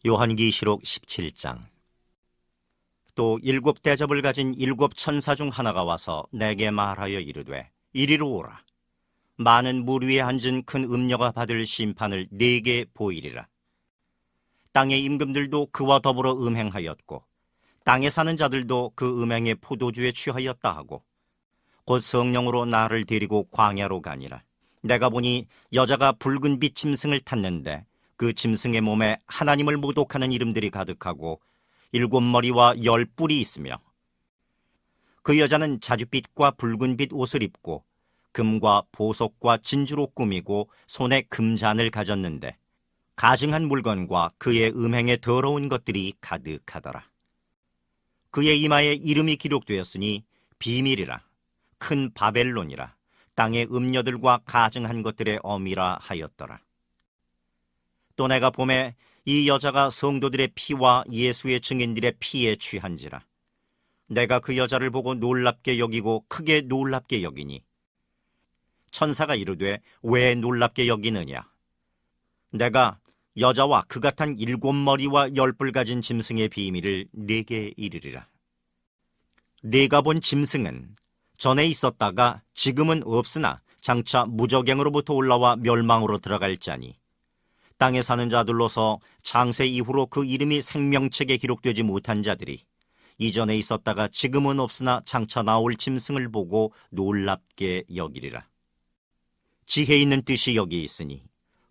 요한계시록 17장. 또 7대접을 가진 7천사 중 하나가 와서 내게 말하여 이르되 이리로 오라. 많은 물 위에 앉은 큰 음녀가 받을 심판을 네게 보이리라. 땅의 임금들도 그와 더불어 음행하였고 땅에 사는 자들도 그 음행의 포도주에 취하였다 하고 곧 성령으로 나를 데리고 광야로 가니라. 내가 보니 여자가 붉은 빛 짐승을 탔는데 그 짐승의 몸에 하나님을 모독하는 이름들이 가득하고 7머리와 10뿔이 있으며 그 여자는 자줏빛과 붉은빛 옷을 입고 금과 보석과 진주로 꾸미고 손에 금잔을 가졌는데 가증한 물건과 그의 음행에 더러운 것들이 가득하더라. 그의 이마에 이름이 기록되었으니 비밀이라, 큰 바벨론이라, 땅의 음녀들과 가증한 것들의 어미라 하였더라. 또 내가 보매 이 여자가 성도들의 피와 예수의 증인들의 피에 취한지라. 내가 그 여자를 보고 놀랍게 여기고 크게 놀랍게 여기니 천사가 이르되 왜 놀랍게 여기느냐. 내가 여자와 그 같은 7머리와 10뿔 가진 짐승의 비밀을 네게 이르리라. 네가 본 짐승은 전에 있었다가 지금은 없으나 장차 무저갱으로부터 올라와 멸망으로 들어갈 자니 땅에 사는 자들로서 창세 이후로 그 이름이 생명책에 기록되지 못한 자들이 이전에 있었다가 지금은 없으나 장차 나올 짐승을 보고 놀랍게 여기리라. 지혜 있는 뜻이 여기 있으니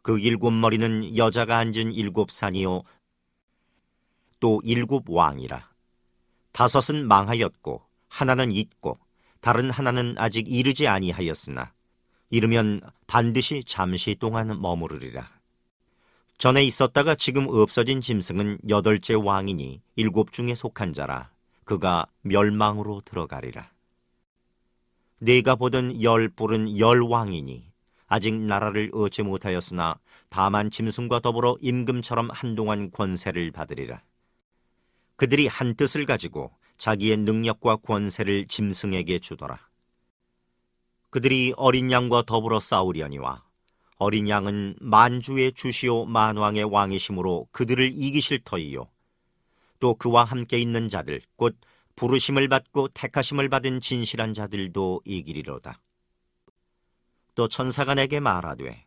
그 7머리는 여자가 앉은 7산이요 또 7왕이라. 5은 망하였고 하나는 있고 다른 하나는 아직 이르지 아니하였으나 이르면 반드시 잠시 동안 머무르리라. 전에 있었다가 지금 없어진 짐승은 8째 왕이니 7 중에 속한 자라. 그가 멸망으로 들어가리라. 네가 보던 10뿔은 10왕이니 아직 나라를 얻지 못하였으나 다만 짐승과 더불어 임금처럼 한동안 권세를 받으리라. 그들이 한 뜻을 가지고 자기의 능력과 권세를 짐승에게 주더라. 그들이 어린 양과 더불어 싸우려니와 어린 양은 만주의 주시오 만왕의 왕이심으로 그들을 이기실 터이요 또 그와 함께 있는 자들 곧 부르심을 받고 택하심을 받은 진실한 자들도 이기리로다. 또 천사가 내게 말하되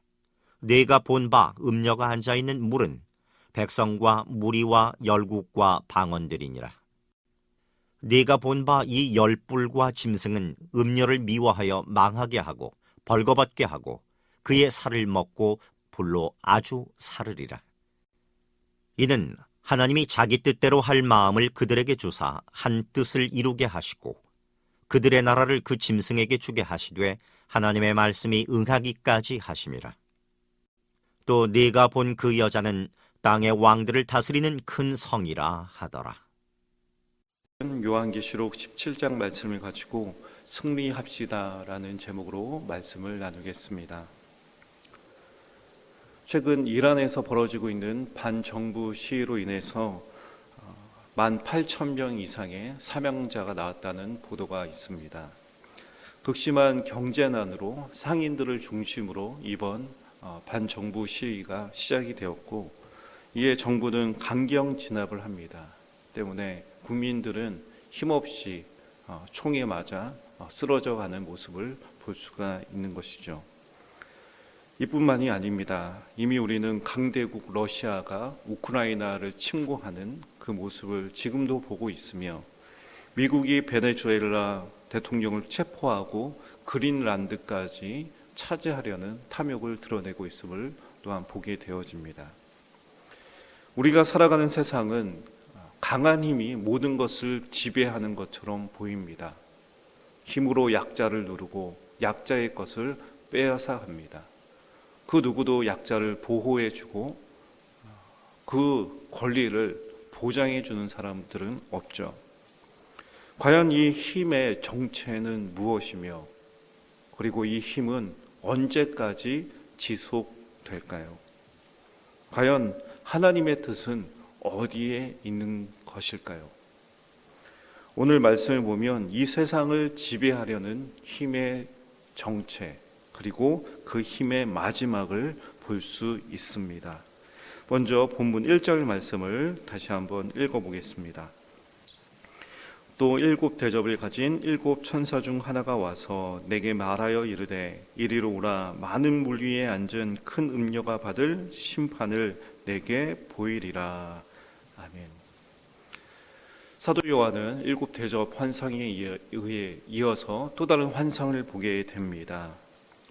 네가 본 바 음녀가 앉아있는 물은 백성과 무리와 열국과 방언들이니라. 네가 본 바 이 10뿔과 짐승은 음녀를 미워하여 망하게 하고 벌거벗게 하고 그의 살을 먹고 불로 아주 사르리라. 이는 하나님이 자기 뜻대로 할 마음을 그들에게 주사 한 뜻을 이루게 하시고 그들의 나라를 그 짐승에게 주게 하시되 하나님의 말씀이 응하기까지 하심이라. 또 네가 본 그 여자는 땅의 왕들을 다스리는 큰 성이라 하더라. 요한계시록 17장 말씀을 가지고 승리합시다라는 제목으로 말씀을 나누겠습니다. 최근 이란에서 벌어지고 있는 반정부 시위로 인해서 18,000명 이상의 사망자가 나왔다는 보도가 있습니다. 극심한 경제난으로 상인들을 중심으로 이번 반정부 시위가 시작이 되었고 이에 정부는 강경 진압을 합니다. 때문에 국민들은 힘없이 총에 맞아 쓰러져가는 모습을 볼 수가 있는 것이죠. 이뿐만이 아닙니다. 이미 우리는 강대국 러시아가 우크라이나를 침공하는 그 모습을 지금도 보고 있으며 미국이 베네수엘라 대통령을 체포하고 그린란드까지 차지하려는 탐욕을 드러내고 있음을 또한 보게 되어집니다. 우리가 살아가는 세상은 강한 힘이 모든 것을 지배하는 것처럼 보입니다. 힘으로 약자를 누르고 약자의 것을 빼앗아 갑니다. 그 누구도 약자를 보호해주고 그 권리를 보장해주는 사람들은 없죠. 과연 이 힘의 정체는 무엇이며 그리고 이 힘은 언제까지 지속될까요? 과연 하나님의 뜻은 어디에 있는 것일까요? 오늘 말씀을 보면 이 세상을 지배하려는 힘의 정체 그리고 그 힘의 마지막을 볼 수 있습니다. 먼저 본문 1절 말씀을 다시 한번 읽어보겠습니다. 또 7 대접을 가진 7 천사 중 하나가 와서 내게 말하여 이르되 이리로 오라. 많은 물 위에 앉은 큰 음녀가 받을 심판을 내게 보이리라. 아멘. 사도 요한은 7 대접 환상에 의해 이어서 또 다른 환상을 보게 됩니다.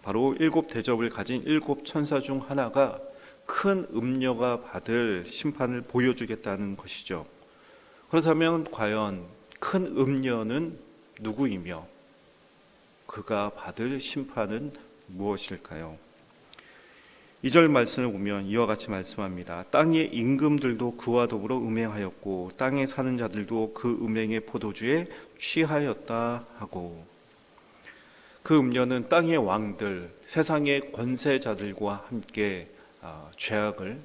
바로 7 대접을 가진 7 천사 중 하나가 큰 음녀가 받을 심판을 보여주겠다는 것이죠. 그렇다면 과연 큰 음녀는 누구이며 그가 받을 심판은 무엇일까요? 2절 말씀을 보면 이와 같이 말씀합니다. 땅의 임금들도 그와 더불어 음행하였고 땅에 사는 자들도 그 음행의 포도주에 취하였다 하고, 그 음녀는 땅의 왕들, 세상의 권세자들과 함께 죄악을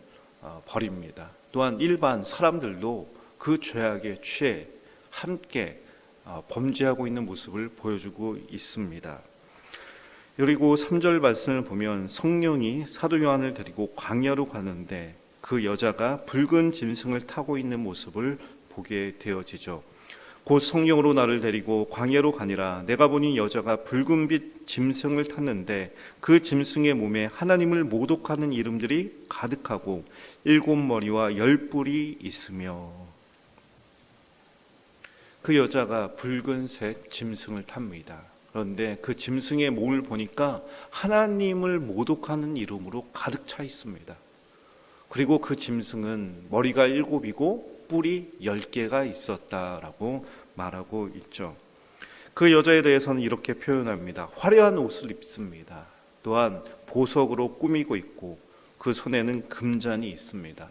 벌입니다. 또한 일반 사람들도 그 죄악에 취해 함께 범죄하고 있는 모습을 보여주고 있습니다. 그리고 3절 말씀을 보면 성령이 사도 요한을 데리고 광야로 가는데 그 여자가 붉은 짐승을 타고 있는 모습을 보게 되어지죠. 곧 성령으로 나를 데리고 광야로 가니라. 내가 보니 여자가 붉은빛 짐승을 탔는데 그 짐승의 몸에 하나님을 모독하는 이름들이 가득하고 7 머리와 10 뿔이 있으며, 그 여자가 붉은색 짐승을 탑니다. 그런데 그 짐승의 몸을 보니까 하나님을 모독하는 이름으로 가득 차 있습니다. 그리고 그 짐승은 머리가 7이고 뿔이 10개가 있었다라고 말하고 있죠. 그 여자에 대해서는 이렇게 표현합니다. 화려한 옷을 입습니다. 또한 보석으로 꾸미고 있고 그 손에는 금잔이 있습니다.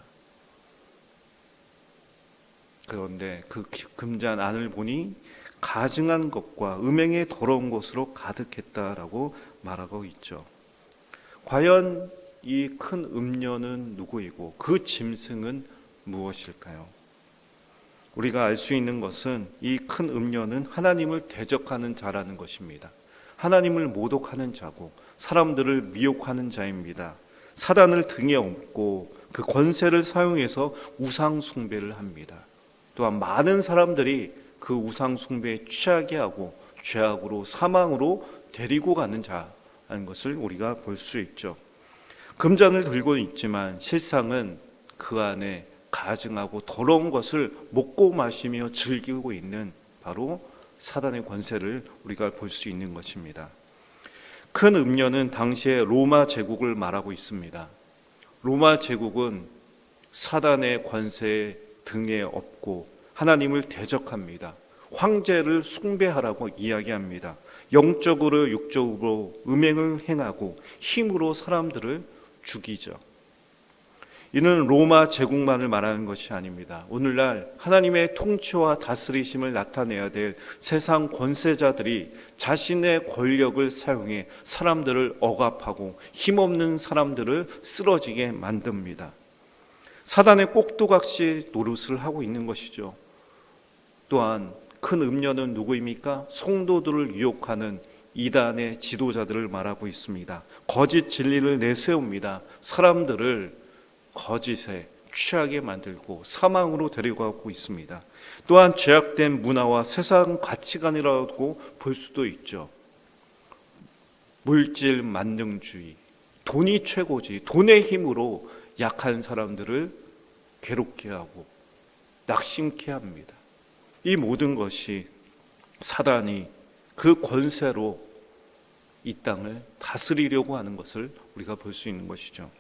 그런데 그 금잔 안을 보니 가증한 것과 음행의 더러운 것으로 가득했다라고 말하고 있죠. 과연 이 큰 음녀는 누구이고 그 짐승은 무엇일까요? 우리가 알 수 있는 것은 이 큰 음녀는 하나님을 대적하는 자라는 것입니다. 하나님을 모독하는 자고 사람들을 미혹하는 자입니다. 사단을 등에 업고 그 권세를 사용해서 우상 숭배를 합니다. 또한 많은 사람들이 그 우상 숭배에 취하게 하고 죄악으로 사망으로 데리고 가는 자라는 것을 우리가 볼 수 있죠. 금잔을 들고 있지만 실상은 그 안에 가증하고 더러운 것을 먹고 마시며 즐기고 있는 바로 사단의 권세를 우리가 볼 수 있는 것입니다. 큰 음녀는 당시의 로마 제국을 말하고 있습니다. 로마 제국은 사단의 권세 등에 업고 하나님을 대적합니다. 황제를 숭배하라고 이야기합니다. 영적으로 육적으로 음행을 행하고 힘으로 사람들을 죽이죠. 이는 로마 제국만을 말하는 것이 아닙니다. 오늘날 하나님의 통치와 다스리심을 나타내야 될 세상 권세자들이 자신의 권력을 사용해 사람들을 억압하고 힘없는 사람들을 쓰러지게 만듭니다. 사단의 꼭두각시 노릇을 하고 있는 것이죠. 또한 큰 음녀는 누구입니까? 성도들을 유혹하는 이단의 지도자들을 말하고 있습니다. 거짓 진리를 내세웁니다. 사람들을 거짓에 취하게 만들고 사망으로 데려가고 있습니다. 또한 죄악된 문화와 세상 가치관이라고 볼 수도 있죠. 물질 만능주의, 돈이 최고지, 돈의 힘으로 약한 사람들을 괴롭게 하고 낙심케 합니다. 이 모든 것이 사단이 그 권세로 이 땅을 다스리려고 하는 것을 우리가 볼 수 있는 것이죠.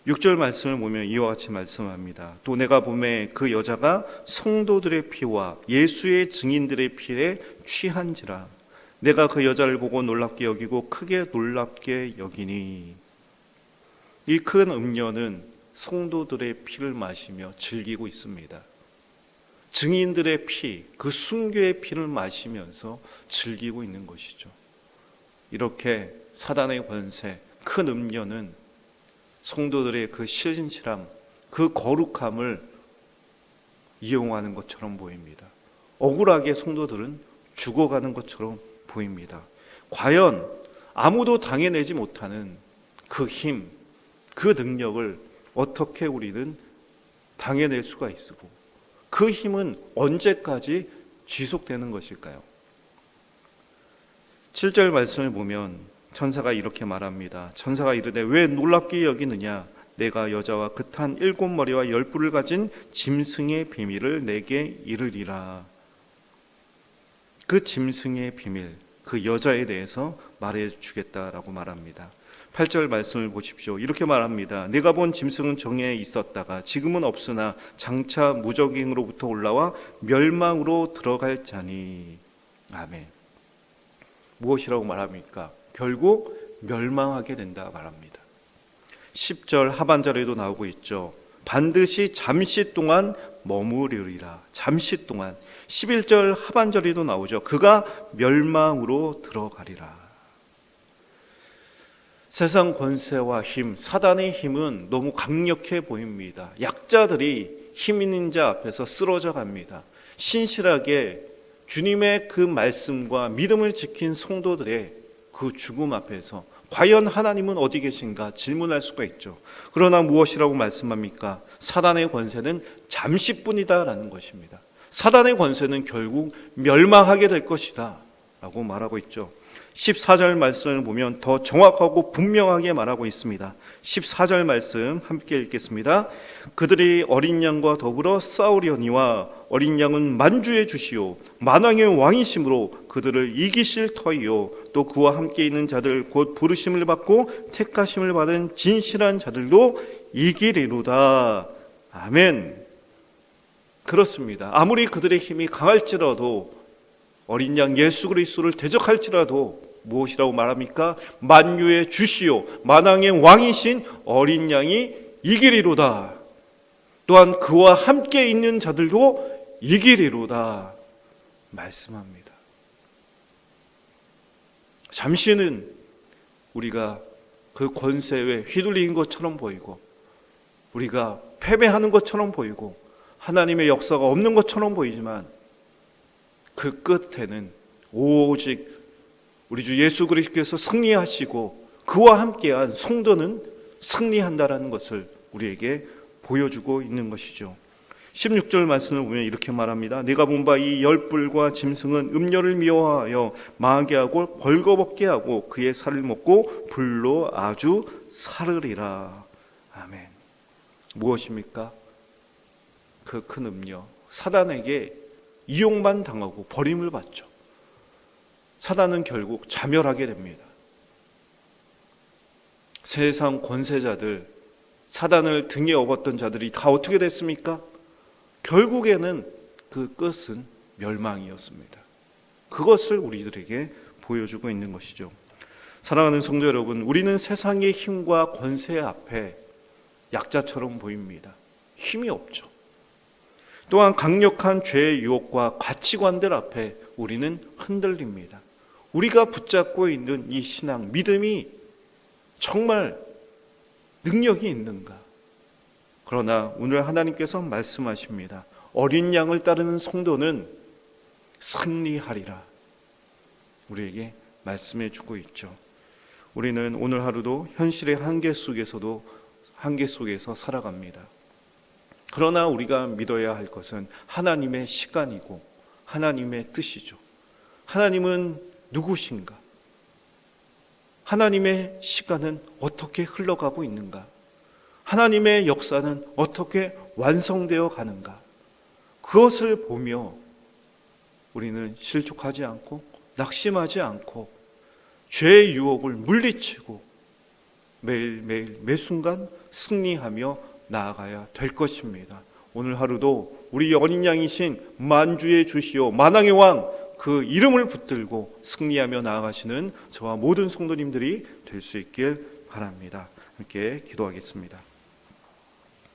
6절 말씀을 보면 이와 같이 말씀합니다. 또 내가 보매 그 여자가 성도들의 피와 예수의 증인들의 피에 취한지라. 내가 그 여자를 보고 놀랍게 여기고 크게 놀랍게 여기니. 이 큰 음녀는 성도들의 피를 마시며 즐기고 있습니다. 증인들의 피, 그 순교의 피를 마시면서 즐기고 있는 것이죠. 이렇게 사단의 권세, 큰 음녀는 성도들의 그 신실함, 그 거룩함을 이용하는 것처럼 보입니다. 억울하게 성도들은 죽어가는 것처럼 보입니다. 과연 아무도 당해내지 못하는 그 힘, 그 능력을 어떻게 우리는 당해낼 수가 있고 그 힘은 언제까지 지속되는 것일까요? 7절 말씀을 보면 천사가 이렇게 말합니다. 천사가 이르되 왜 놀랍게 여기느냐? 내가 여자와 그탄 7머리와 10뿔을 가진 짐승의 비밀을 내게 이르리라. 그 짐승의 비밀, 그 여자에 대해서 말해주겠다라고 말합니다. 8절 말씀을 보십시오. 이렇게 말합니다. 내가 본 짐승은 정에 있었다가 지금은 없으나 장차 무적행으로부터 올라와 멸망으로 들어갈 자니. 아멘. 무엇이라고 말합니까? 결국 멸망하게 된다 말합니다. 10절 하반절에도 나오고 있죠. 반드시 잠시 동안 머무르리라. 잠시 동안. 11절 하반절에도 나오죠. 그가 멸망으로 들어가리라. 세상 권세와 힘, 사단의 힘은 너무 강력해 보입니다. 약자들이 힘 있는 자 앞에서 쓰러져 갑니다. 신실하게 주님의 그 말씀과 믿음을 지킨 성도들의 그 죽음 앞에서 과연 하나님은 어디 계신가 질문할 수가 있죠. 그러나 무엇이라고 말씀합니까? 사단의 권세는 잠시뿐이다라는 것입니다. 사단의 권세는 결국 멸망하게 될 것이다 라고 말하고 있죠. 14절 말씀을 보면 더 정확하고 분명하게 말하고 있습니다. 14절 말씀 함께 읽겠습니다. 그들이 어린 양과 더불어 싸우려니와 어린 양은 만주의 주시오 만왕의 왕이심으로 그들을 이기실 터이요 또 그와 함께 있는 자들 곧 부르심을 받고 택하심을 받은 진실한 자들도 이기리로다. 아멘. 그렇습니다. 아무리 그들의 힘이 강할지라도 어린 양 예수 그리스도를 대적할지라도 무엇이라고 말합니까? 만유의 주시오 만왕의 왕이신 어린 양이 이기리로다. 또한 그와 함께 있는 자들도 이기리로다 말씀합니다. 잠시는 우리가 그 권세에 휘둘리는 것처럼 보이고 우리가 패배하는 것처럼 보이고 하나님의 역사가 없는 것처럼 보이지만 그 끝에는 오직 우리 주 예수 그리스도께서 승리하시고 그와 함께한 성도는 승리한다라는 것을 우리에게 보여주고 있는 것이죠. 16절 말씀을 보면 이렇게 말합니다. 내가 본 바 이 10뿔과 짐승은 음료를 미워하여 망하게 하고 벌거벗게 하고 그의 살을 먹고 불로 아주 사르리라. 아멘. 무엇입니까? 그 큰 음료 사단에게 이용만 당하고 버림을 받죠. 사단은 결국 자멸하게 됩니다. 세상 권세자들, 사단을 등에 업었던 자들이 다 어떻게 됐습니까? 결국에는 그 끝은 멸망이었습니다. 그것을 우리들에게 보여주고 있는 것이죠. 사랑하는 성도 여러분, 우리는 세상의 힘과 권세 앞에 약자처럼 보입니다. 힘이 없죠. 또한 강력한 죄의 유혹과 가치관들 앞에 우리는 흔들립니다. 우리가 붙잡고 있는 이 신앙, 믿음이 정말 능력이 있는가? 그러나 오늘 하나님께서 말씀하십니다. 어린 양을 따르는 성도는 승리하리라. 우리에게 말씀해 주고 있죠. 우리는 오늘 하루도 현실의 한계 속에서 살아갑니다. 그러나 우리가 믿어야 할 것은 하나님의 시간이고 하나님의 뜻이죠. 하나님은 누구신가? 하나님의 시간은 어떻게 흘러가고 있는가? 하나님의 역사는 어떻게 완성되어 가는가? 그것을 보며 우리는 실족하지 않고 낙심하지 않고 죄의 유혹을 물리치고 매일매일 매순간 승리하며 나아가야 될 것입니다. 오늘 하루도 우리 어린 양이신 만주의 주시오 만왕의 왕 그 이름을 붙들고 승리하며 나아가시는 저와 모든 성도님들이 될 수 있길 바랍니다. 함께 기도하겠습니다.